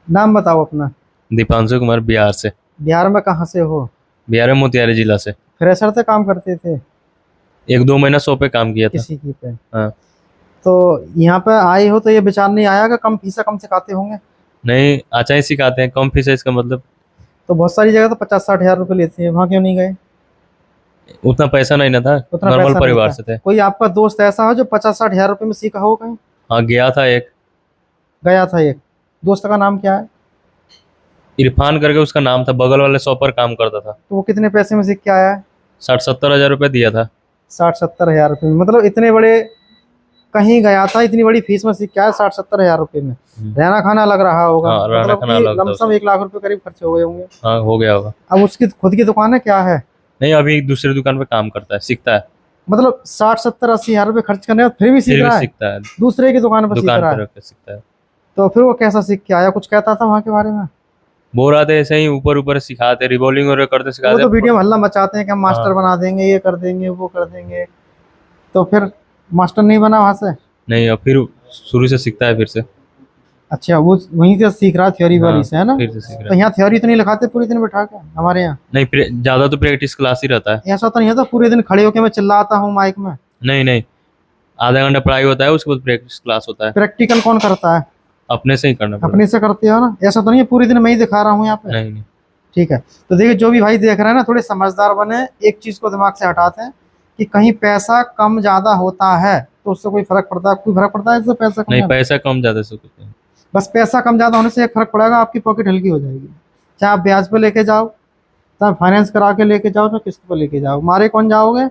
नाम बताओ अपना। दीपांशु कुमार, बिहार से। बिहार में कहाँ से हो? बिहार में मोतिहारी जिला से। फ्रेशर से काम करते थे? 1-2 महीना शॉप पे काम किया था। किसी की पे? हाँ। तो यहाँ पे आए हो तो ये विचार नहीं आया कि कम फीसा कम सिखाते होंगे? नहीं, अच्छा ही सिखाते हैं, कम फीस है इसका मतलब। तो बहुत सारी जगह तो 50-60 हज़ार रुपये लेते हैं, वहाँ क्यों नहीं गए? उतना पैसा नहीं ना था, उतना नॉर्मल पैसा नहीं परिवार था? से थे। कोई आपका दोस्त ऐसा हो जो 50-60 हज़ार रुपये में सीखा हो कहीं? हाँ, गया था एक। गया था एक। दोस्त का नाम क्या है? इरफान करके उसका नाम था, बगल वाले शॉप पर काम करता था। तो वो कितने पैसे में सीख के आया है? 60-70 हज़ार रुपये दिया था। 60-70 हज़ार रुपये में, मतलब इतने बड़े कहीं गया था, इतनी बड़ी फीस में सीख के आया 60-70 हज़ार रुपये में? रहना खाना लग रहा होगा, हाँ, रहना मतलब खाना कि अलग था लमसम उसका। 1 लाख रुपए करीब खर्चे हो गए होंगे। हाँ, हो गया होगा। अब उसकी खुद की दुकान है क्या है? नहीं, अभी दूसरी दुकान पे काम करता है, सीखता है। मतलब 60-70-80 हज़ार रुपये खर्च करने और फिर भी सीख फिर भी रहा है? सीखता है। दूसरे की दुकान पर सीख दुकान रहा पे है? रख के सीखता है। तो फिर वो कैसा सीख के आया? कुछ कहता था वहाँ के बारे में? बोल रहा था ऐसे ही ऊपर ऊपर सिखाते, रिवॉल्विंग वगैरह करते तो वो सिखाते। तो वीडियो में हल्ला मचाते हैं कि हम मास्टर हाँ। बना देंगे, ये कर देंगे, वो कर देंगे। तो फिर मास्टर नहीं बना वहां से? नहीं, अब फिर शुरू से सीखता है फिर से। अच्छा, वो वहीं से सीख रहा थ्योरी वाली हाँ, से, है ना? फिर से सीख रहा तो है। यहाँ थ्योरी तो नहीं लिखाते पूरे दिन बैठा के हमारे यहाँ? नहीं, ज्यादा तो प्रैक्टिस क्लास ही रहता है। ऐसा तो नहीं होता पूरे दिन खड़े होके मैं चिल्लाता हूँ माइक में? नहीं नहीं, आधा घंटा पढ़ाई होता है, उसके बाद प्रैक्टिस क्लास होता है। प्रैक्टिकल कौन करता है? अपने से ही करना पड़ता अपने से करते हो ना? ऐसा तो नहीं है पूरे दिन मैं ही दिखा रहा हूँ यहाँ पे? है। नहीं नहीं। ठीक है। तो देखिए, जो भी भाई देख रहे हैं ना, थोड़े समझदार बने, एक चीज को दिमाग से हटाते हैं कि कहीं पैसा कम ज्यादा होता है तो उससे कोई फर्क पड़ता है? कोई फर्क पड़ता है इससे पैसा कम नहीं, ज्यादा? पैसा कम ज्यादा से कुछ नहीं। बस पैसा कम ज्यादा होने से एक फर्क पड़ेगा, आपकी पॉकेट हल्की हो जाएगी। चाहे आप ब्याज पे लेके जाओ, चाहे फाइनेंस करा के लेके जाओ, चाहे किस्त पे लेके जाओ, मारे कौन जाओगे?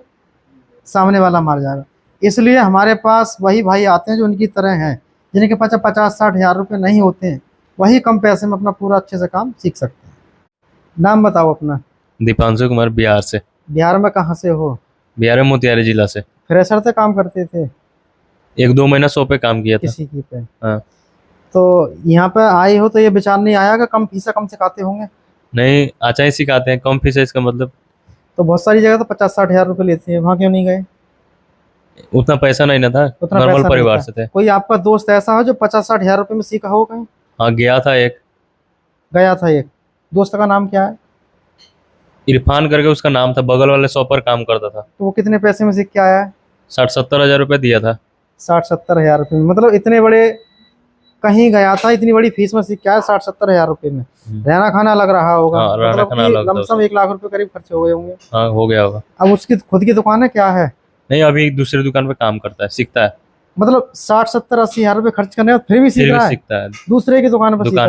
सामने वाला मार जाएगा। इसलिए हमारे पास वही भाई आते हैं जो उनकी तरह हैं, जिनके पास 50-60 हज़ार रुपये नहीं होते हैं, वही कम पैसे में अपना पूरा अच्छे से काम सीख सकते हैं। नाम बताओ अपना। दीपांशु कुमार, बिहार से। बिहार में कहाँ से हो? बिहार में मोतिहारी जिला से। फ्रेशर से काम करते थे? 1-2 महीना शॉप पे काम किया था। किसी की पे? हाँ। तो यहाँ पे आए हो तो ये विचार नहीं आया कि कम फीसा कम सिखाते होंगे? नहीं, अच्छा ही सिखाते हैं, कम फीस है इसका मतलब। तो बहुत सारी जगह तो 50-60 हज़ार रुपये लेते हैं, वहाँ क्यों नहीं गए? उतना पैसा नहीं ना था, उतना नॉर्मल पैसा नहीं परिवार था? से थे। कोई आपका दोस्त ऐसा हो जो 50-60 हज़ार रुपये में सीखा हो कहीं? हाँ, गया था एक। गया था एक। दोस्त का नाम क्या है? इरफान करके उसका नाम था, बगल वाले शॉप पर काम करता था। तो वो कितने पैसे में सीख के आया है? 60-70 हज़ार रुपये दिया था। 60-70 हज़ार रुपये में, मतलब इतने बड़े कहीं गया था, इतनी बड़ी फीस में सीख के आया 60-70 हज़ार रुपये में? रहना खाना लग रहा होगा, हाँ, रहना मतलब खाना कि अलग था लमसम उसका। 1 लाख रुपए करीब खर्चे हो गए होंगे। हाँ, हो गया होगा। अब उसकी खुद की दुकान है क्या है? नहीं, अभी दूसरी दुकान पे काम करता है, सीखता है। मतलब 60-70-80 हज़ार रुपये खर्च करने और फिर भी सीख फिर भी रहा है? सीखता है। दूसरे की दुकान पर सीख दुकान